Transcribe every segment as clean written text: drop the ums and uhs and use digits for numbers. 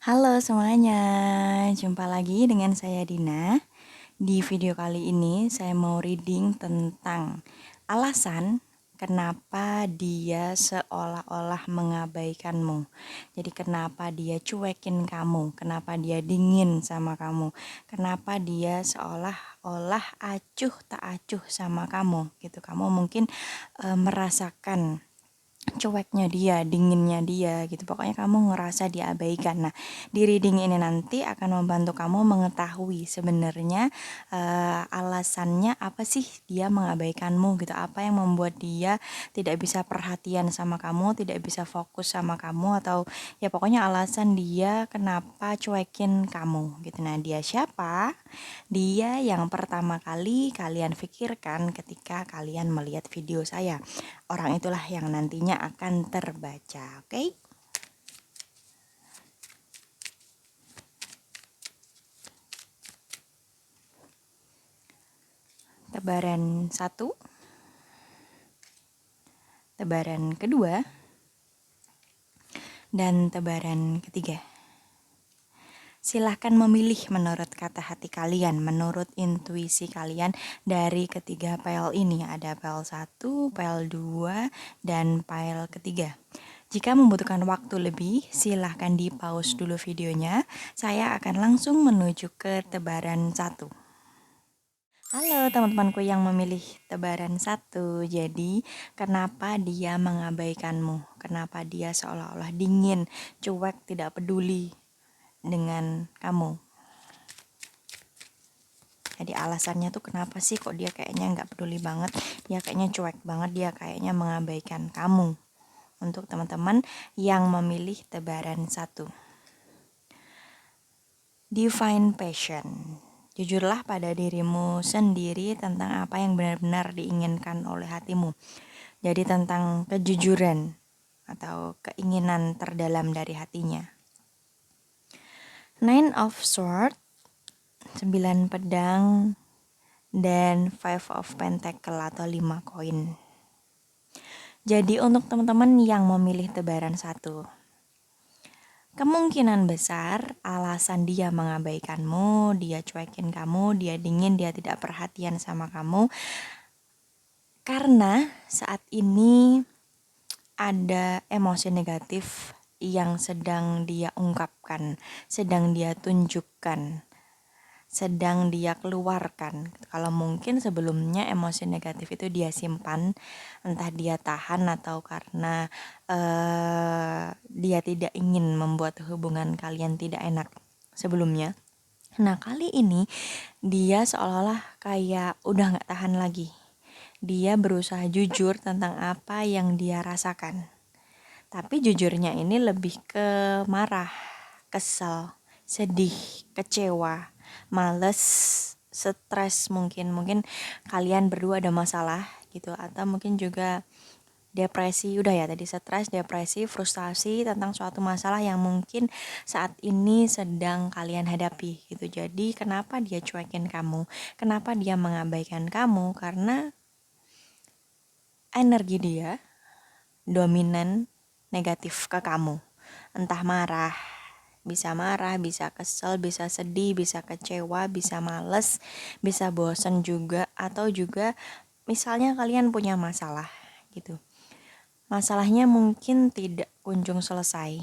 Halo semuanya, jumpa lagi dengan saya Dina. Di video kali ini saya mau reading tentang alasan kenapa dia seolah-olah mengabaikanmu. Jadi kenapa dia cuekin kamu, kenapa dia dingin sama kamu, kenapa dia seolah-olah acuh tak acuh sama kamu gitu. Kamu mungkin merasakan cueknya dia, dinginnya dia gitu. Pokoknya kamu ngerasa diabaikan. Nah, di reading ini nanti akan membantu kamu mengetahui sebenarnya alasannya apa sih dia mengabaikanmu gitu. Apa yang membuat dia tidak bisa perhatian sama kamu, tidak bisa fokus sama kamu atau ya pokoknya alasan dia kenapa cuekin kamu gitu. Nah, dia siapa? Dia yang pertama kali kalian pikirkan ketika kalian melihat video saya. Orang itulah yang nantinya akan terbaca, oke? Tebaran satu, tebaran kedua, dan tebaran ketiga. Silahkan memilih menurut kata hati kalian, menurut intuisi kalian dari ketiga file ini. Ada file 1, file 2, dan file ketiga. Jika membutuhkan waktu lebih, silahkan di pause dulu videonya. Saya akan langsung menuju ke tebaran 1. Halo teman-temanku yang memilih tebaran 1. Jadi, kenapa dia mengabaikanmu? Kenapa dia seolah-olah dingin, cuek, tidak peduli dengan kamu? Jadi alasannya tuh kenapa sih kok dia kayaknya nggak peduli banget, dia kayaknya cuek banget, dia kayaknya mengabaikan kamu. Untuk teman-teman yang memilih tebaran 1. Define passion. Jujurlah pada dirimu sendiri tentang apa yang benar-benar diinginkan oleh hatimu. Jadi tentang kejujuran atau keinginan terdalam dari hatinya. Nine of Swords, 9 pedang, dan Five of Pentacle atau 5 koin. Jadi untuk teman-teman yang memilih tebaran 1, kemungkinan besar alasan dia mengabaikanmu, dia cuekin kamu, dia dingin, dia tidak perhatian sama kamu, karena saat ini ada emosi negatif yang sedang dia ungkapkan, sedang dia tunjukkan, sedang dia keluarkan. Kalau mungkin sebelumnya emosi negatif itu dia simpan, entah dia tahan atau karena dia tidak ingin membuat hubungan kalian tidak enak sebelumnya. Nah, kali ini dia seolah-olah kayak udah gak tahan lagi. Dia berusaha jujur tentang apa yang dia rasakan. Tapi jujurnya ini lebih ke marah, kesel, sedih, kecewa, males, stres mungkin kalian berdua ada masalah gitu, atau mungkin juga depresi. Udah ya tadi, stres, depresi, frustasi tentang suatu masalah yang mungkin saat ini sedang kalian hadapi gitu. Jadi kenapa dia cuekin kamu, kenapa dia mengabaikan kamu, karena energi dia dominan negatif ke kamu. Entah marah, bisa kesel, bisa sedih, bisa kecewa, bisa males, bisa bosan juga, atau juga misalnya kalian punya masalah gitu. Masalahnya mungkin tidak kunjung selesai.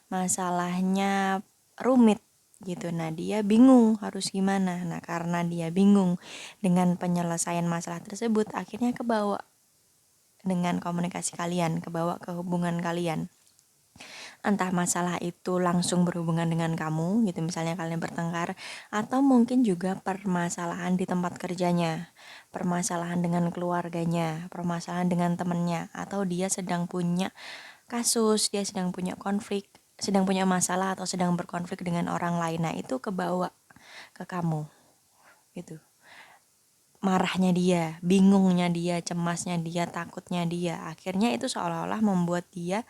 Masalahnya rumit gitu. Nah, dia bingung harus gimana. Nah, karena dia bingung dengan penyelesaian masalah tersebut, akhirnya kebawa dengan komunikasi kalian, kebawa ke hubungan kalian. Entah masalah itu langsung berhubungan dengan kamu gitu, misalnya kalian bertengkar, atau mungkin juga permasalahan di tempat kerjanya, permasalahan dengan keluarganya, permasalahan dengan temennya, atau dia sedang punya kasus, dia sedang punya konflik, sedang punya masalah atau sedang berkonflik dengan orang lain. Nah, itu kebawa ke kamu gitu. Marahnya dia, bingungnya dia, cemasnya dia, takutnya dia, akhirnya itu seolah-olah membuat dia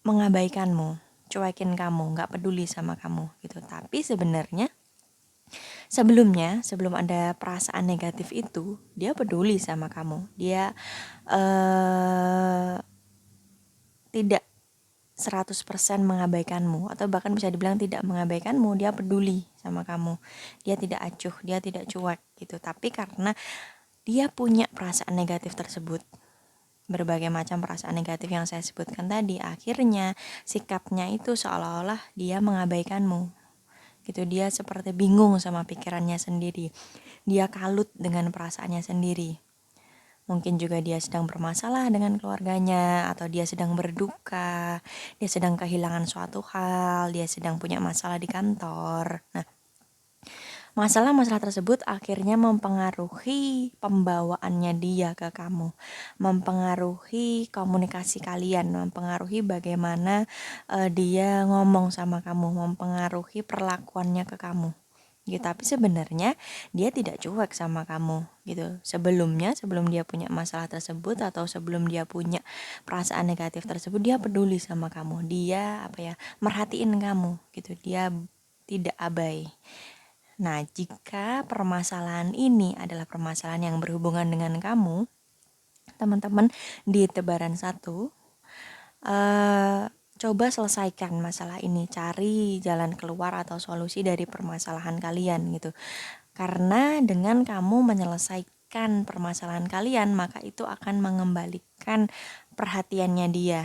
mengabaikanmu, cuekin kamu, gak peduli sama kamu gitu. Tapi sebenarnya sebelumnya, sebelum ada perasaan negatif itu, dia peduli sama kamu. Dia tidak 100% mengabaikanmu, atau bahkan bisa dibilang tidak mengabaikanmu, dia peduli sama kamu. Dia tidak acuh, dia tidak cuek gitu. Tapi karena dia punya perasaan negatif tersebut, berbagai macam perasaan negatif yang saya sebutkan tadi, akhirnya sikapnya itu seolah-olah dia mengabaikanmu gitu. Dia seperti bingung sama pikirannya sendiri, dia kalut dengan perasaannya sendiri. Mungkin juga dia sedang bermasalah dengan keluarganya, atau dia sedang berduka, dia sedang kehilangan suatu hal, dia sedang punya masalah di kantor. Nah, masalah-masalah tersebut akhirnya mempengaruhi pembawaannya dia ke kamu, mempengaruhi komunikasi kalian, mempengaruhi bagaimana dia ngomong sama kamu, mempengaruhi perlakuannya ke kamu gitu. Tapi sebenarnya dia tidak cuek sama kamu gitu. Sebelum dia punya masalah tersebut, atau sebelum dia punya perasaan negatif tersebut, dia peduli sama kamu. Dia merhatiin kamu gitu. Dia tidak abai. Nah, jika permasalahan ini adalah permasalahan yang berhubungan dengan kamu, teman-teman di tebaran 1, coba selesaikan masalah ini, cari jalan keluar atau solusi dari permasalahan kalian gitu. Karena dengan kamu menyelesaikan permasalahan kalian, maka itu akan mengembalikan perhatiannya dia,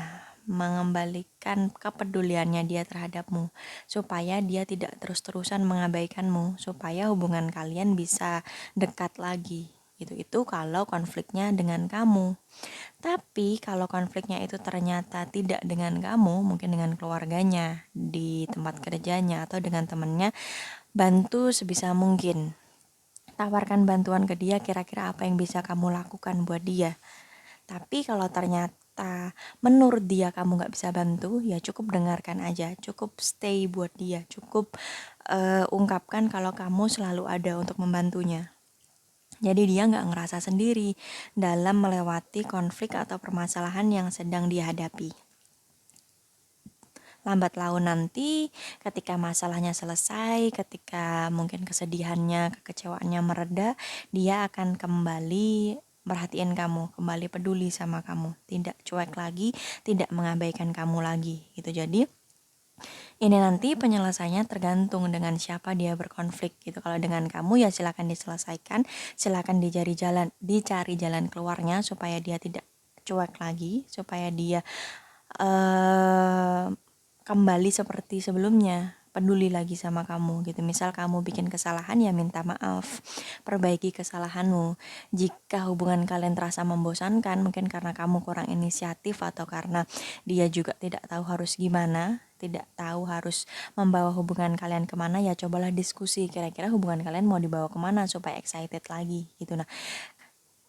mengembalikan kepeduliannya dia terhadapmu, supaya dia tidak terus-terusan mengabaikanmu, supaya hubungan kalian bisa dekat lagi gitu. Itu kalau konfliknya dengan kamu. Tapi kalau konfliknya itu ternyata tidak dengan kamu, mungkin dengan keluarganya, di tempat kerjanya, atau dengan temannya, bantu sebisa mungkin. Tawarkan bantuan ke dia, kira-kira apa yang bisa kamu lakukan buat dia. Tapi kalau ternyata menurut dia kamu gak bisa bantu, ya cukup dengarkan aja, cukup stay buat dia, cukup ungkapkan kalau kamu selalu ada untuk membantunya. Jadi dia gak ngerasa sendiri dalam melewati konflik atau permasalahan yang sedang dia hadapi. Lambat laun nanti ketika masalahnya selesai, ketika mungkin kesedihannya, kekecewaannya mereda, dia akan kembali perhatiin kamu, kembali peduli sama kamu, tidak cuek lagi, tidak mengabaikan kamu lagi gitu. Jadi ini nanti penyelesaiannya tergantung dengan siapa dia berkonflik gitu. Kalau dengan kamu ya silakan diselesaikan, silakan dicari jalan keluarnya supaya dia tidak cuek lagi, supaya dia kembali seperti sebelumnya, peduli lagi sama kamu gitu. Misal kamu bikin kesalahan, ya minta maaf, perbaiki kesalahanmu. Jika hubungan kalian terasa membosankan, mungkin karena kamu kurang inisiatif, atau karena dia juga tidak tahu harus gimana, tidak tahu harus membawa hubungan kalian kemana, ya cobalah diskusi, kira-kira hubungan kalian mau dibawa kemana supaya excited lagi gitu. Nah,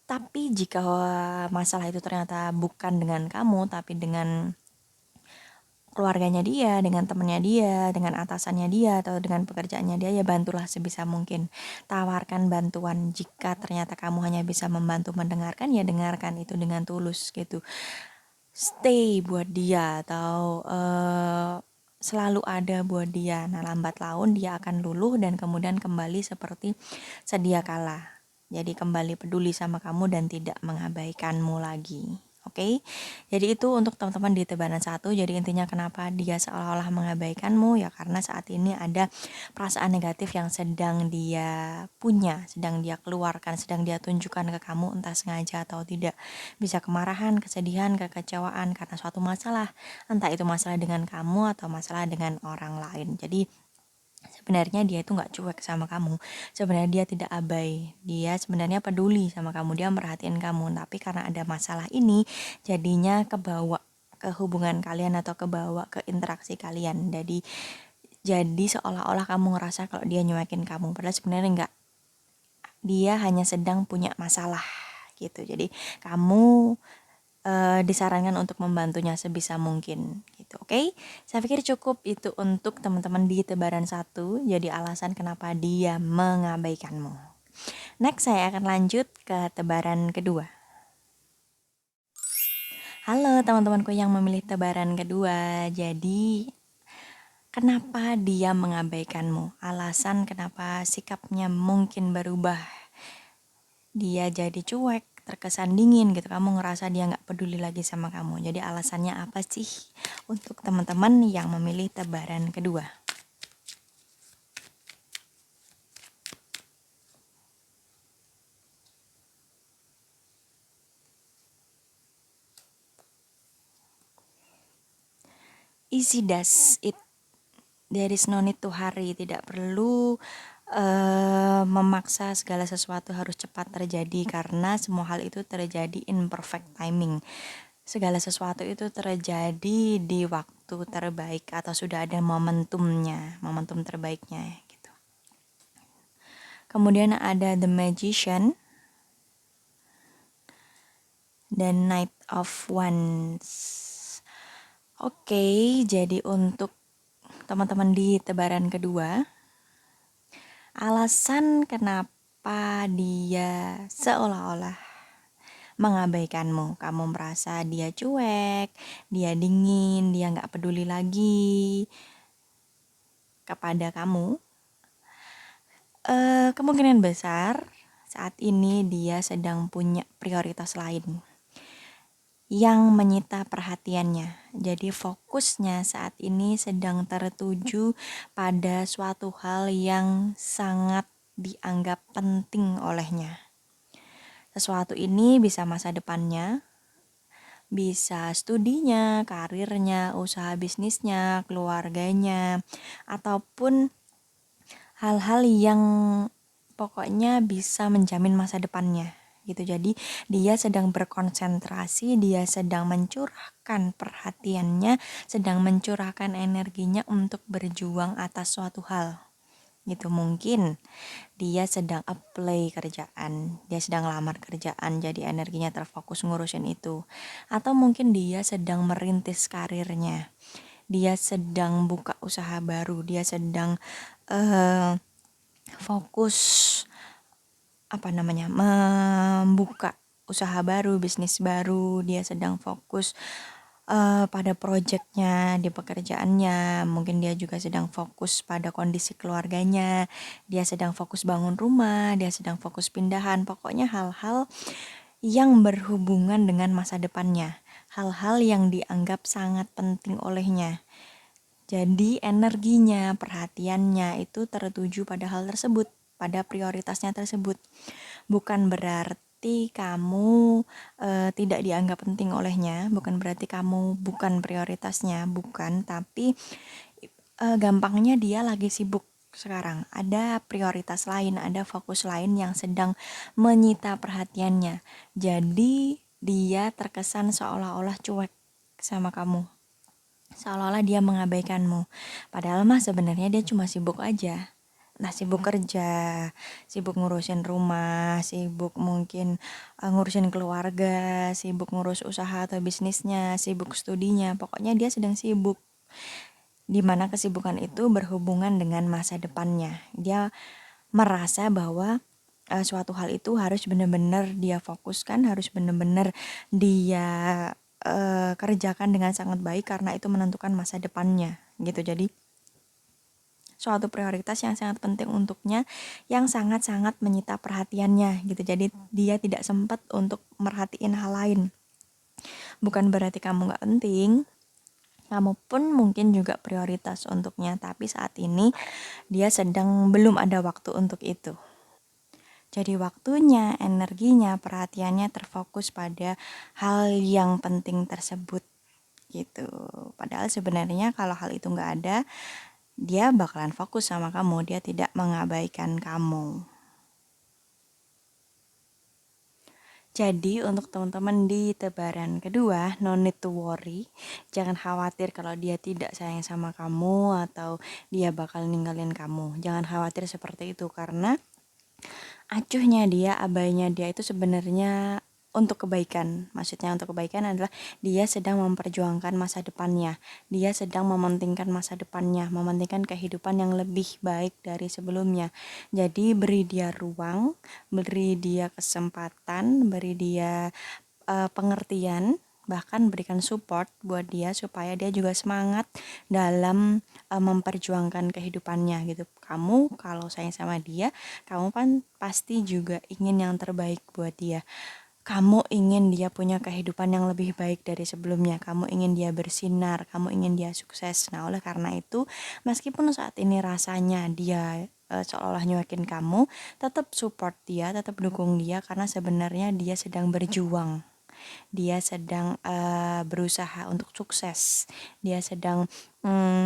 tapi jika masalah itu ternyata bukan dengan kamu, tapi dengan keluarganya dia, dengan temannya dia, dengan atasannya dia, atau dengan pekerjaannya dia, ya bantulah sebisa mungkin. Tawarkan bantuan. Jika ternyata kamu hanya bisa membantu mendengarkan, ya dengarkan itu dengan tulus gitu. Stay buat dia, atau selalu ada buat dia. Nah, lambat laun dia akan luluh dan kemudian kembali seperti sedia kala. Jadi kembali peduli sama kamu dan tidak mengabaikanmu lagi. Oke, jadi itu untuk teman-teman di tebaran 1. Jadi intinya kenapa dia seolah-olah mengabaikanmu, ya karena saat ini ada perasaan negatif yang sedang dia punya, sedang dia keluarkan, sedang dia tunjukkan ke kamu, entah sengaja atau tidak. Bisa kemarahan, kesedihan, kekecewaan karena suatu masalah, entah itu masalah dengan kamu atau masalah dengan orang lain. Jadi sebenarnya dia itu gak cuek sama kamu, sebenarnya dia tidak abai, dia sebenarnya peduli sama kamu, dia merhatiin kamu. Tapi karena ada masalah ini, jadinya kebawa ke hubungan kalian atau kebawa ke interaksi kalian. Jadi seolah-olah kamu ngerasa kalau dia nyuekin kamu, padahal sebenarnya enggak, dia hanya sedang punya masalah gitu. Jadi kamu disarankan untuk membantunya sebisa mungkin gitu. Oke, saya pikir cukup itu untuk teman-teman di tebaran 1, jadi alasan kenapa dia mengabaikanmu. Next, saya akan lanjut ke tebaran kedua. Halo teman-temanku yang memilih tebaran kedua. Jadi kenapa dia mengabaikanmu? Alasan kenapa sikapnya mungkin berubah. Dia jadi cuek, terkesan dingin gitu, kamu ngerasa dia nggak peduli lagi sama kamu. Jadi alasannya apa sih untuk teman-teman yang memilih tebaran kedua? Easy does it. There is no need to hurry. Tidak perlu memaksa segala sesuatu harus cepat terjadi, karena semua hal itu terjadi in perfect timing. Segala sesuatu itu terjadi di waktu terbaik atau sudah ada momentumnya, momentum terbaiknya gitu. Kemudian ada The Magician dan Knight of Wands. Oke, jadi untuk teman-teman di tebaran kedua, alasan kenapa dia seolah-olah mengabaikanmu, kamu merasa dia cuek, dia dingin, dia nggak peduli lagi kepada kamu, kemungkinan besar saat ini dia sedang punya prioritas lain yang menyita perhatiannya. Jadi fokusnya saat ini sedang tertuju pada suatu hal yang sangat dianggap penting olehnya. Sesuatu ini bisa masa depannya, bisa studinya, karirnya, usaha bisnisnya, keluarganya, ataupun hal-hal yang pokoknya bisa menjamin masa depannya gitu. Jadi dia sedang berkonsentrasi, dia sedang mencurahkan perhatiannya, sedang mencurahkan energinya untuk berjuang atas suatu hal gitu. Mungkin dia sedang apply kerjaan, dia sedang lamar kerjaan, jadi energinya terfokus ngurusin itu. Atau mungkin dia sedang merintis karirnya, dia sedang buka usaha baru, dia sedang fokus membuka usaha baru, bisnis baru, dia sedang fokus pada proyeknya, di pekerjaannya, mungkin dia juga sedang fokus pada kondisi keluarganya, dia sedang fokus bangun rumah, dia sedang fokus pindahan, pokoknya hal-hal yang berhubungan dengan masa depannya, hal-hal yang dianggap sangat penting olehnya. Jadi energinya, perhatiannya itu tertuju pada hal tersebut, pada prioritasnya tersebut. Bukan berarti kamu tidak dianggap penting olehnya, bukan berarti kamu bukan prioritasnya, bukan, tapi gampangnya dia lagi sibuk sekarang. Ada prioritas lain, ada fokus lain yang sedang menyita perhatiannya. Jadi dia terkesan seolah-olah cuek sama kamu, seolah-olah dia mengabaikanmu. Padahal mah sebenarnya dia cuma sibuk aja. Nah, sibuk kerja, sibuk ngurusin rumah, sibuk mungkin ngurusin keluarga, sibuk ngurus usaha atau bisnisnya, sibuk studinya. Pokoknya dia sedang sibuk. Di mana kesibukan itu berhubungan dengan masa depannya. Dia merasa bahwa suatu hal itu harus benar-benar dia fokuskan, harus benar-benar dia kerjakan dengan sangat baik karena itu menentukan masa depannya gitu. Jadi suatu prioritas yang sangat penting untuknya, yang sangat-sangat menyita perhatiannya gitu. Jadi dia tidak sempat untuk merhatiin hal lain. Bukan berarti kamu gak penting, kamu pun mungkin juga prioritas untuknya, tapi saat ini dia sedang belum ada waktu untuk itu. Jadi waktunya, energinya, perhatiannya terfokus pada hal yang penting tersebut gitu. Padahal sebenarnya kalau hal itu nggak ada, dia bakalan fokus sama kamu, dia tidak mengabaikan kamu. Jadi untuk teman-teman di tebaran kedua, no need to worry. Jangan khawatir kalau dia tidak sayang sama kamu atau dia bakal ninggalin kamu. Jangan khawatir seperti itu, karena acuhnya dia, abainya dia itu sebenarnya untuk kebaikan. Maksudnya untuk kebaikan adalah dia sedang memperjuangkan masa depannya. Dia sedang mementingkan masa depannya, mementingkan kehidupan yang lebih baik dari sebelumnya. Jadi beri dia ruang, beri dia kesempatan, beri dia pengertian, bahkan berikan support buat dia supaya dia juga semangat dalam memperjuangkan kehidupannya gitu. Kamu kalau sayang sama dia, kamu kan pasti juga ingin yang terbaik buat dia. kamu ingin dia punya kehidupan yang lebih baik dari sebelumnya, kamu ingin dia bersinar, kamu ingin dia sukses. Nah, oleh karena itu, meskipun saat ini rasanya dia seolah nyuekin kamu, tetap support dia, tetap dukung dia karena sebenarnya dia sedang berjuang. Dia sedang berusaha untuk sukses. Dia sedang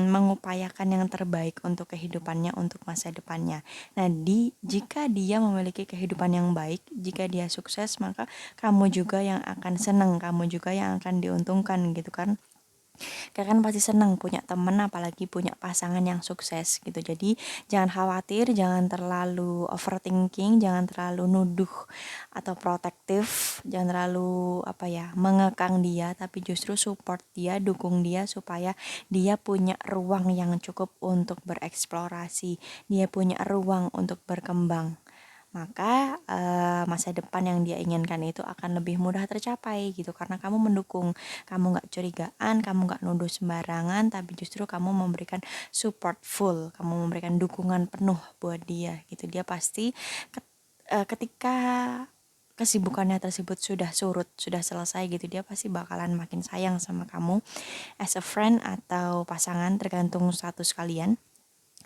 mengupayakan yang terbaik untuk kehidupannya, untuk masa depannya. Nah, jika dia memiliki kehidupan yang baik, jika dia sukses, maka kamu juga yang akan senang, kamu juga yang akan diuntungkan gitu kan. Kakak kan pasti senang punya temen, apalagi punya pasangan yang sukses gitu. Jadi jangan khawatir, jangan terlalu overthinking, jangan terlalu nuduh atau protektif, jangan terlalu mengekang dia, tapi justru support dia, dukung dia supaya dia punya ruang yang cukup untuk bereksplorasi, dia punya ruang untuk berkembang. Maka masa depan yang dia inginkan itu akan lebih mudah tercapai gitu, karena kamu mendukung, kamu gak curigaan, kamu gak nuduh sembarangan, tapi justru kamu memberikan support full, kamu memberikan dukungan penuh buat dia gitu. Dia pasti ketika kesibukannya tersebut sudah surut, sudah selesai gitu, dia pasti bakalan makin sayang sama kamu as a friend atau pasangan, tergantung status kalian.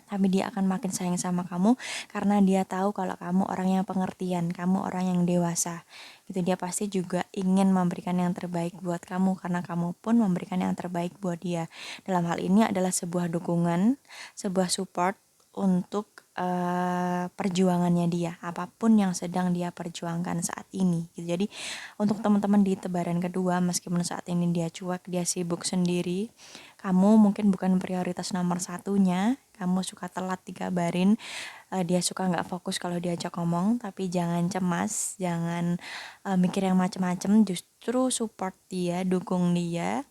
Tapi dia akan makin sayang sama kamu karena dia tahu kalau kamu orang yang pengertian, kamu orang yang dewasa. Gitu, dia pasti juga ingin memberikan yang terbaik buat kamu karena kamu pun memberikan yang terbaik buat dia. Dalam hal ini adalah sebuah dukungan, sebuah support untuk perjuangannya dia, apapun yang sedang dia perjuangkan saat ini gitu. Jadi untuk teman-teman di tebaran kedua, meskipun saat ini dia cuek, dia sibuk sendiri, kamu mungkin bukan prioritas nomor satunya, kamu suka telat dikabarin, dia suka nggak fokus kalau diajak ngomong, tapi jangan cemas, jangan mikir yang macem-macem, justru support dia, dukung dia,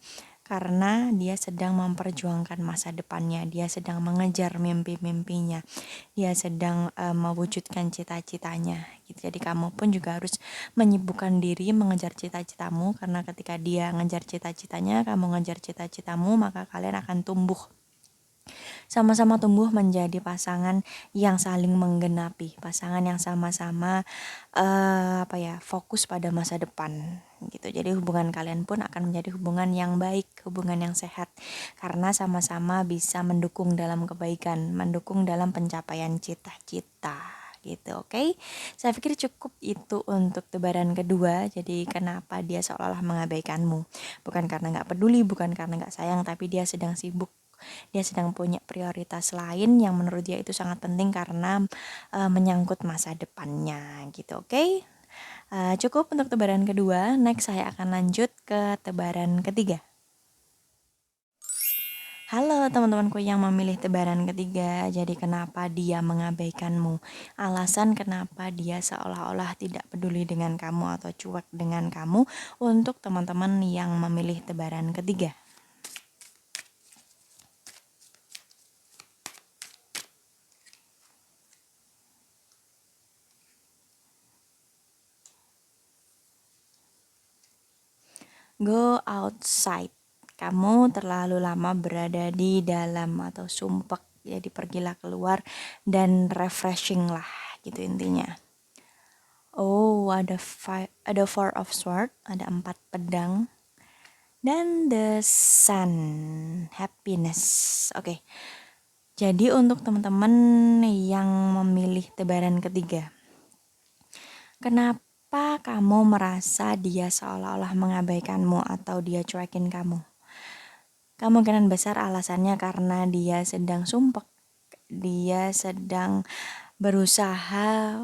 karena dia sedang memperjuangkan masa depannya, dia sedang mengejar mimpi-mimpinya, dia sedang mewujudkan cita-citanya gitu. Jadi kamu pun juga harus menyibukkan diri mengejar cita-citamu, karena ketika dia ngejar cita-citanya, kamu ngejar cita-citamu, maka kalian akan tumbuh, sama-sama tumbuh menjadi pasangan yang saling menggenapi, pasangan yang sama-sama fokus pada masa depan gitu. Jadi hubungan kalian pun akan menjadi hubungan yang baik, hubungan yang sehat, karena sama-sama bisa mendukung dalam kebaikan, mendukung dalam pencapaian cita-cita gitu. Oke, saya pikir cukup itu untuk tebaran kedua. Jadi kenapa dia seolah-olah mengabaikanmu, bukan karena nggak peduli, bukan karena nggak sayang, tapi dia sedang sibuk, dia sedang punya prioritas lain yang menurut dia itu sangat penting karena menyangkut masa depannya gitu. Oke? Cukup untuk tebaran kedua. Next saya akan lanjut ke tebaran ketiga. Halo teman-temanku yang memilih tebaran ketiga. Jadi kenapa dia mengabaikanmu? Alasan kenapa dia seolah-olah tidak peduli dengan kamu atau cuek dengan kamu, untuk teman-teman yang memilih tebaran ketiga. Go outside. Kamu terlalu lama berada di dalam atau sumpek. Jadi pergilah keluar dan refreshing lah gitu intinya. Oh, ada four of sword, ada 4 pedang. Dan the sun, happiness. Oke. Jadi untuk teman-teman yang memilih tebaran ketiga, kenapa kamu merasa dia seolah-olah mengabaikanmu atau dia cuekin kamu? Kemungkinan besar alasannya karena dia sedang sumpek, dia sedang berusaha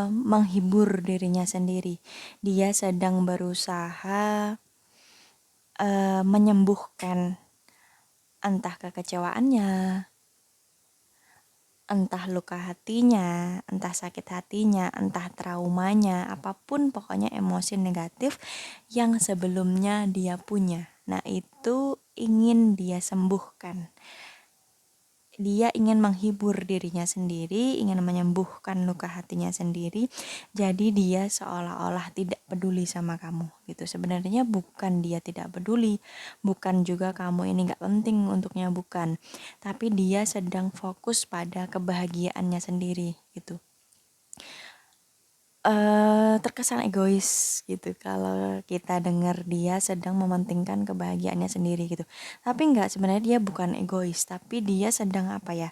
menghibur dirinya sendiri, dia sedang berusaha menyembuhkan entah kekecewaannya, entah luka hatinya, entah sakit hatinya, entah traumanya, apapun pokoknya emosi negatif yang sebelumnya dia punya. Nah, itu ingin dia sembuhkan. Dia ingin menghibur dirinya sendiri, ingin menyembuhkan luka hatinya sendiri. Jadi dia seolah-olah tidak peduli sama kamu gitu. Sebenarnya bukan dia tidak peduli, bukan juga kamu ini gak penting untuknya, bukan. Tapi dia sedang fokus pada kebahagiaannya sendiri gitu. terkesan egois gitu kalau kita dengar dia sedang mementingkan kebahagiaannya sendiri gitu. Tapi enggak, sebenarnya dia bukan egois, tapi dia sedang apa ya?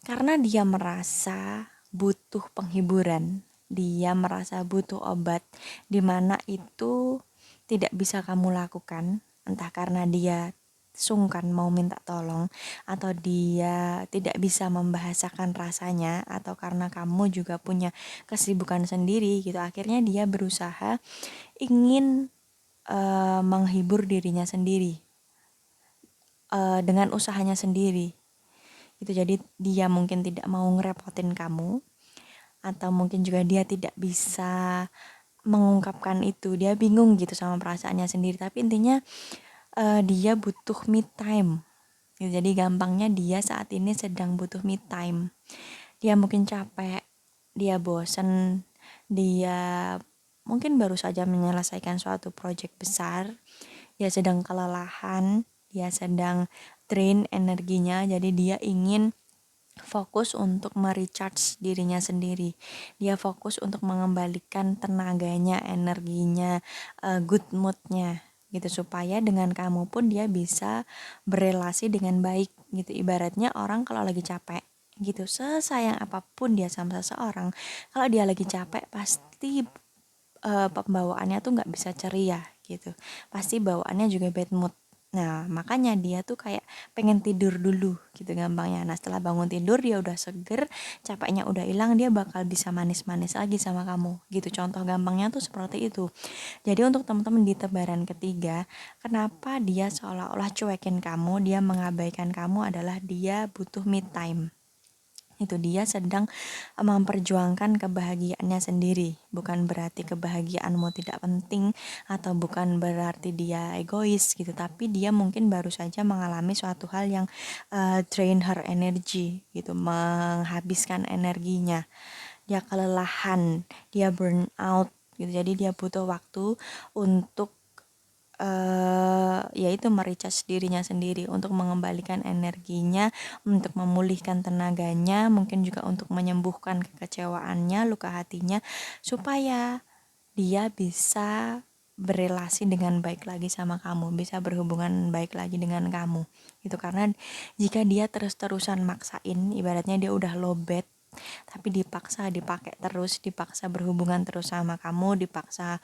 Karena dia merasa butuh penghiburan, dia merasa butuh obat, di mana itu tidak bisa kamu lakukan, entah karena dia sungkan mau minta tolong, atau dia tidak bisa membahasakan rasanya, atau karena kamu juga punya kesibukan sendiri gitu. Akhirnya dia berusaha ingin menghibur dirinya sendiri dengan usahanya sendiri gitu. Jadi dia mungkin tidak mau ngerepotin kamu, atau mungkin juga dia tidak bisa mengungkapkan itu, dia bingung gitu sama perasaannya sendiri, tapi intinya dia butuh me time gitu. Jadi gampangnya dia saat ini sedang butuh me time, dia mungkin capek, dia bosen, dia mungkin baru saja menyelesaikan suatu proyek besar, dia sedang kelelahan, dia sedang drain energinya, jadi dia ingin fokus untuk merecharge dirinya sendiri. Dia fokus untuk mengembalikan tenaganya, energinya, good moodnya gitu, supaya dengan kamu pun dia bisa berelasi dengan baik gitu. Ibaratnya orang kalau lagi capek gitu, sesayang apapun dia sama seseorang, kalau dia lagi capek pasti pembawaannya tuh nggak bisa ceria gitu, pasti bawaannya juga bad mood. Nah makanya dia tuh kayak pengen tidur dulu gitu gampangnya. Nah setelah bangun tidur dia udah seger, capeknya udah hilang, dia bakal bisa manis-manis lagi sama kamu gitu. Contoh gampangnya tuh seperti itu. Jadi untuk teman-teman di tebaran ketiga, kenapa dia seolah-olah cuekin kamu, dia mengabaikan kamu, adalah dia butuh me time. Itu dia sedang memperjuangkan kebahagiaannya sendiri. Bukan berarti kebahagiaanmu tidak penting, atau bukan berarti dia egois gitu, tapi dia mungkin baru saja mengalami suatu hal yang drain her energy gitu, menghabiskan energinya. Dia kelelahan, dia burn out gitu. Jadi dia butuh waktu untuk yaitu merecharge dirinya sendiri, untuk mengembalikan energinya, untuk memulihkan tenaganya, mungkin juga untuk menyembuhkan kekecewaannya, luka hatinya, supaya dia bisa berelasi dengan baik lagi sama kamu, bisa berhubungan baik lagi dengan kamu gitu. Karena jika dia terus-terusan maksain, ibaratnya dia udah lowbat tapi dipaksa dipakai terus, dipaksa berhubungan terus sama kamu, dipaksa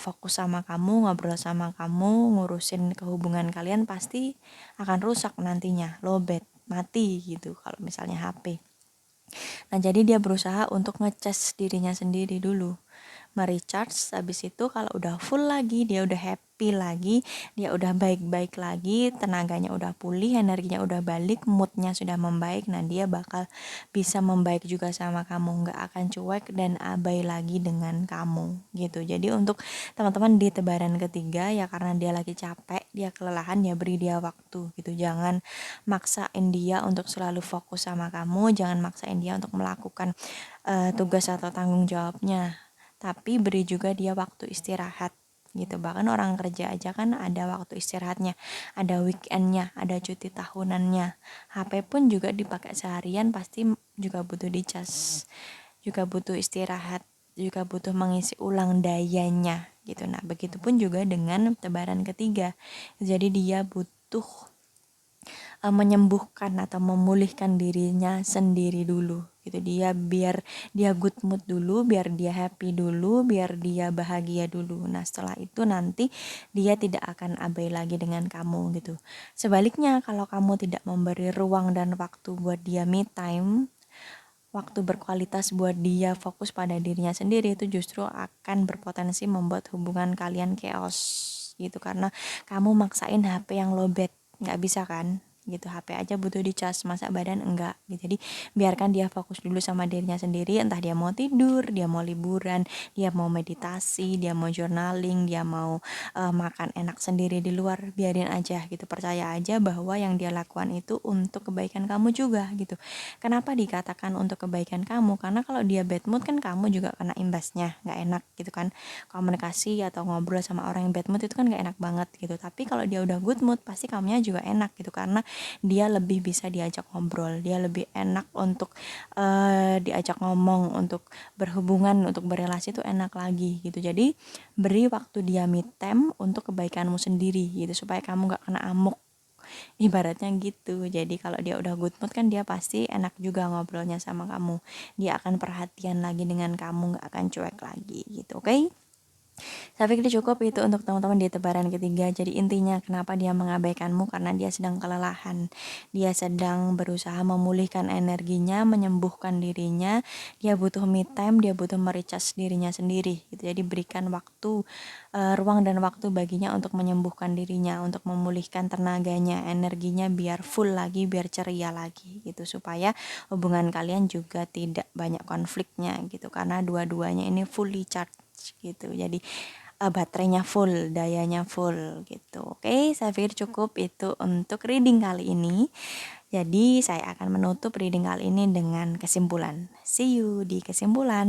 fokus sama kamu, ngobrol sama kamu, ngurusin kehubungan kalian, pasti akan rusak nantinya, lowbat, mati gitu kalau misalnya HP. Nah jadi dia berusaha untuk ngecas dirinya sendiri dulu, merecharge. Habis itu kalau udah full lagi, dia udah happy lagi, dia udah baik-baik lagi, tenaganya udah pulih, energinya udah balik, moodnya sudah membaik, nah dia bakal bisa membaik juga sama kamu, nggak akan cuek dan abai lagi dengan kamu gitu. Jadi untuk teman-teman di tebaran ketiga, ya karena dia lagi capek, dia kelelahan, ya beri dia waktu gitu. Jangan maksain dia untuk selalu fokus sama kamu, jangan maksain dia untuk melakukan tugas atau tanggung jawabnya, tapi beri juga dia waktu istirahat gitu. Bahkan orang kerja aja kan ada waktu istirahatnya, ada weekendnya, ada cuti tahunannya. HP pun juga dipakai seharian pasti juga butuh dicas, juga butuh istirahat, juga butuh mengisi ulang dayanya gitu. Nah begitupun juga dengan tebaran ketiga, jadi dia butuh menyembuhkan atau memulihkan dirinya sendiri dulu gitu. Dia biar dia good mood dulu, biar dia happy dulu, biar dia bahagia dulu. Nah setelah itu nanti dia tidak akan abai lagi dengan kamu gitu. Sebaliknya kalau kamu tidak memberi ruang dan waktu buat dia me time, waktu berkualitas buat dia fokus pada dirinya sendiri, itu justru akan berpotensi membuat hubungan kalian chaos gitu. Karena kamu maksain HP yang lowbat, nggak bisa kan gitu. HP aja butuh dicas, masa badan enggak gitu. Jadi biarkan dia fokus dulu sama dirinya sendiri, entah dia mau tidur, dia mau liburan, dia mau meditasi, dia mau journaling, dia mau makan enak sendiri di luar, biarin aja gitu. Percaya aja bahwa yang dia lakukan itu untuk kebaikan kamu juga gitu. Kenapa dikatakan untuk kebaikan kamu? Karena kalau dia bad mood kan kamu juga kena imbasnya, nggak enak gitu kan. Komunikasi atau ngobrol sama orang yang bad mood itu kan nggak enak banget gitu. Tapi kalau dia udah good mood pasti kamunya juga enak gitu, karena dia lebih bisa diajak ngobrol, dia lebih enak untuk diajak ngomong, untuk berhubungan, untuk berelasi itu enak lagi gitu. Jadi beri waktu dia me time untuk kebaikanmu sendiri gitu, supaya kamu gak kena amuk, ibaratnya gitu. Jadi kalau dia udah good mood kan dia pasti enak juga ngobrolnya sama kamu, dia akan perhatian lagi dengan kamu, gak akan cuek lagi gitu. Oke? Saya pikir cukup itu untuk teman-teman di tebaran ketiga. Jadi intinya kenapa dia mengabaikanmu, karena dia sedang kelelahan. Dia sedang berusaha memulihkan energinya, menyembuhkan dirinya. Dia butuh me time, dia butuh merecharge dirinya sendiri gitu. Jadi berikan waktu, ruang dan waktu baginya untuk menyembuhkan dirinya, untuk memulihkan tenaganya, energinya biar full lagi, biar ceria lagi gitu, supaya hubungan kalian juga tidak banyak konfliknya gitu, karena dua-duanya ini fully charged gitu. Jadi baterainya full, dayanya full gitu. Oke, saya pikir cukup itu untuk reading kali ini. Jadi saya akan menutup reading kali ini dengan kesimpulan. See you di kesimpulan.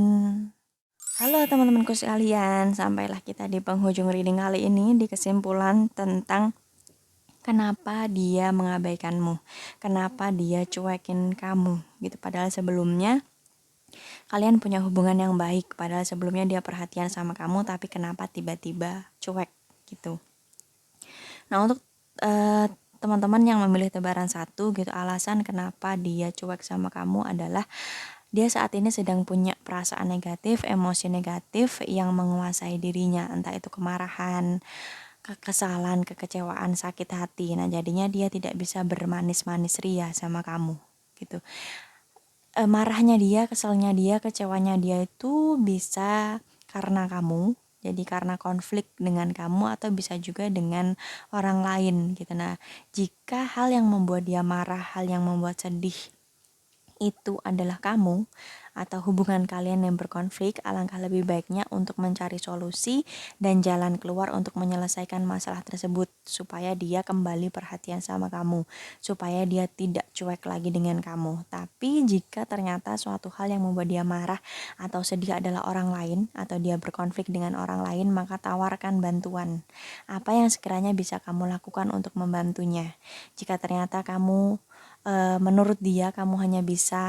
Halo teman-temanku sekalian, sampailah kita di penghujung reading kali ini, di kesimpulan tentang kenapa dia mengabaikanmu, kenapa dia cuekin kamu gitu. Padahal sebelumnya kalian punya hubungan yang baik, padahal sebelumnya dia perhatian sama kamu, tapi kenapa tiba-tiba cuek gitu. Nah, untuk teman-teman yang memilih tebaran 1 gitu, alasan kenapa dia cuek sama kamu adalah dia saat ini sedang punya perasaan negatif, emosi negatif yang menguasai dirinya, entah itu kemarahan, kekesalan, kekecewaan, sakit hati. Nah, jadinya dia tidak bisa bermanis-manis ria sama kamu gitu. Marahnya dia, keselnya dia, kecewanya dia itu bisa karena kamu, jadi karena konflik dengan kamu, atau bisa juga dengan orang lain gitu. Nah, jika hal yang membuat dia marah, hal yang membuat sedih itu adalah kamu atau hubungan kalian yang berkonflik, alangkah lebih baiknya untuk mencari solusi dan jalan keluar untuk menyelesaikan masalah tersebut, supaya dia kembali perhatian sama kamu, supaya dia tidak cuek lagi dengan kamu. Tapi jika ternyata suatu hal yang membuat dia marah atau sedih adalah orang lain, atau dia berkonflik dengan orang lain, maka tawarkan bantuan. Apa yang sekiranya bisa kamu lakukan untuk membantunya? Jika ternyata kamu menurut dia kamu hanya bisa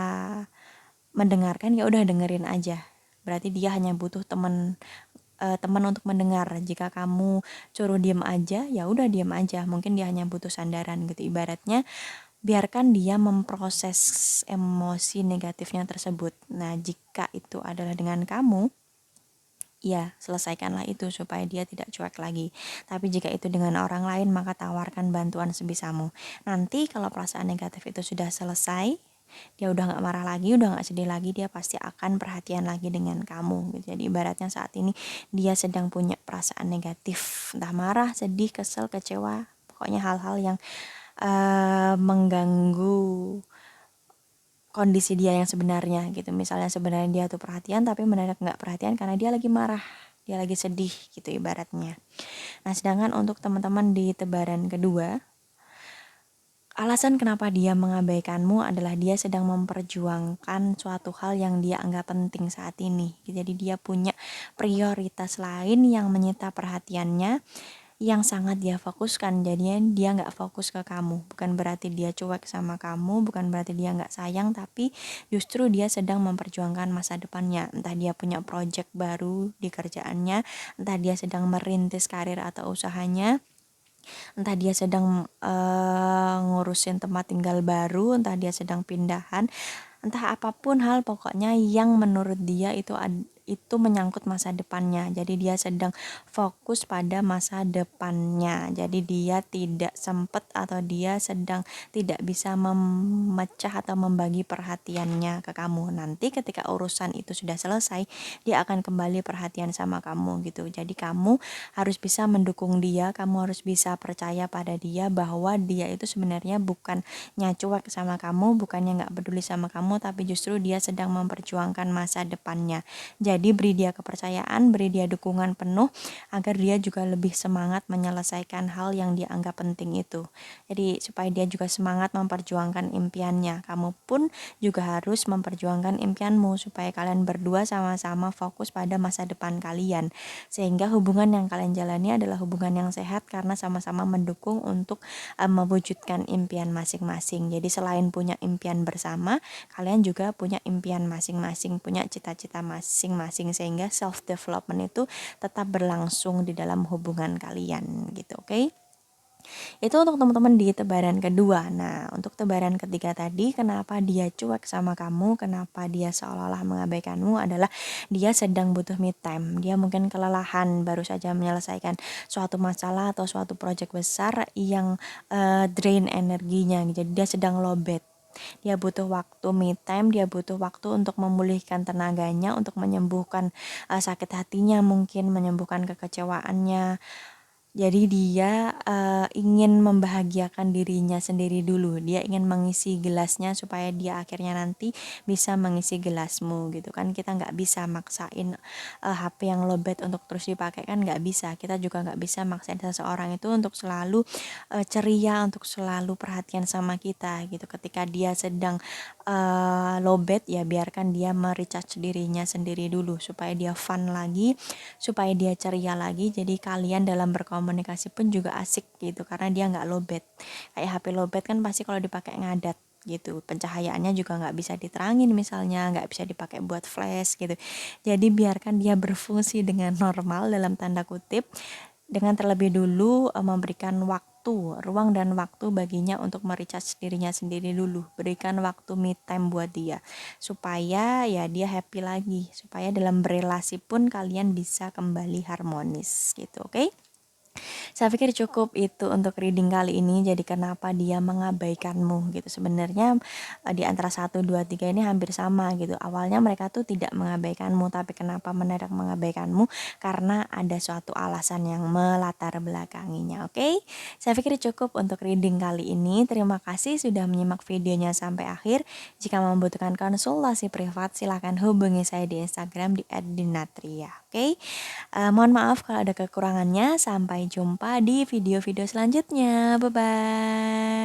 mendengarkan, ya udah dengerin aja. Berarti dia hanya butuh teman untuk mendengar. Jika kamu suruh diem aja, ya udah diem aja. Mungkin dia hanya butuh sandaran gitu. Ibaratnya biarkan dia memproses emosi negatifnya tersebut. Nah, jika itu adalah dengan kamu, ya selesaikanlah itu supaya dia tidak cuek lagi. Tapi jika itu dengan orang lain, maka tawarkan bantuan sebisamu. Nanti kalau perasaan negatif itu sudah selesai, dia udah gak marah lagi, udah gak sedih lagi, dia pasti akan perhatian lagi dengan kamu gitu. Jadi ibaratnya saat ini dia sedang punya perasaan negatif, entah marah, sedih, kesel, kecewa, pokoknya hal-hal yang mengganggu kondisi dia yang sebenarnya gitu. Misalnya sebenarnya dia tuh perhatian, tapi mendadak nggak perhatian karena dia lagi marah, dia lagi sedih gitu ibaratnya. Nah, sedangkan untuk teman-teman di tebaran kedua, alasan kenapa dia mengabaikanmu adalah dia sedang memperjuangkan suatu hal yang dia anggap penting saat ini. Jadi dia punya prioritas lain yang menyita perhatiannya, yang sangat dia fokuskan. Jadinya dia nggak fokus ke kamu. Bukan berarti dia cuek sama kamu, bukan berarti dia nggak sayang, tapi justru dia sedang memperjuangkan masa depannya. Entah dia punya project baru di kerjaannya, entah dia sedang merintis karir atau usahanya, entah dia sedang ngurusin tempat tinggal baru, entah dia sedang pindahan, entah apapun hal, pokoknya yang menurut dia itu menyangkut masa depannya. Jadi dia sedang fokus pada masa depannya. Jadi dia tidak sempat atau dia sedang tidak bisa memecah atau membagi perhatiannya ke kamu. Nanti ketika urusan itu sudah selesai, dia akan kembali perhatian sama kamu gitu. Jadi kamu harus bisa mendukung dia, kamu harus bisa percaya pada dia bahwa dia itu sebenarnya bukannya cuek sama kamu, bukannya nggak peduli sama kamu, tapi justru dia sedang memperjuangkan masa depannya. Jadi beri dia kepercayaan, beri dia dukungan penuh agar dia juga lebih semangat menyelesaikan hal yang dia anggap penting itu. Jadi supaya dia juga semangat memperjuangkan impiannya. Kamu pun juga harus memperjuangkan impianmu supaya kalian berdua sama-sama fokus pada masa depan kalian. Sehingga hubungan yang kalian jalani adalah hubungan yang sehat karena sama-sama mendukung untuk mewujudkan impian masing-masing. Jadi selain punya impian bersama, kalian juga punya impian masing-masing, punya cita-cita masing-masing sehingga self development itu tetap berlangsung di dalam hubungan kalian gitu, oke? Itu untuk teman-teman di tebaran kedua. Nah, untuk tebaran ketiga tadi, kenapa dia cuek sama kamu, kenapa dia seolah-olah mengabaikanmu adalah dia sedang butuh me time. Dia mungkin kelelahan, baru saja menyelesaikan suatu masalah atau suatu proyek besar yang drain energinya. Jadi dia sedang lowbat. Dia butuh waktu me time, dia butuh waktu untuk memulihkan tenaganya, untuk menyembuhkan sakit hatinya, mungkin menyembuhkan kekecewaannya. Jadi dia ingin membahagiakan dirinya sendiri dulu. Dia ingin mengisi gelasnya supaya dia akhirnya nanti bisa mengisi gelasmu gitu kan. Kita nggak bisa maksain HP yang lowbat untuk terus dipakai kan nggak bisa. Kita juga nggak bisa maksain seseorang itu untuk selalu ceria, untuk selalu perhatian sama kita gitu. Ketika dia sedang lowbat ya biarkan dia merecharge dirinya sendiri dulu supaya dia fun lagi, supaya dia ceria lagi. Jadi kalian dalam berkomunikasi pun juga asik gitu karena dia nggak lowbat. Kayak HP lowbat kan pasti kalau dipakai ngadat gitu, pencahayaannya juga nggak bisa diterangin, misalnya nggak bisa dipakai buat flash gitu. Jadi biarkan dia berfungsi dengan normal dalam tanda kutip, dengan terlebih dulu memberikan ruang dan waktu baginya untuk merecharge dirinya sendiri dulu. Berikan waktu me time buat dia supaya ya dia happy lagi, supaya dalam berelasi pun kalian bisa kembali harmonis gitu, oke? Saya pikir cukup itu untuk reading kali ini. Jadi kenapa dia mengabaikanmu gitu. Sebenarnya di antara 1, 2, 3 ini hampir sama gitu. Awalnya mereka tuh tidak mengabaikanmu, tapi kenapa mendadak mengabaikanmu? Karena ada suatu alasan yang melatar belakanginya, oke? Saya pikir cukup untuk reading kali ini. Terima kasih sudah menyimak videonya sampai akhir. Jika membutuhkan konsultasi privat, silahkan hubungi saya di Instagram di @dinatria, oke? Mohon maaf kalau ada kekurangannya. Sampai jumpa di video-video selanjutnya. Bye-bye.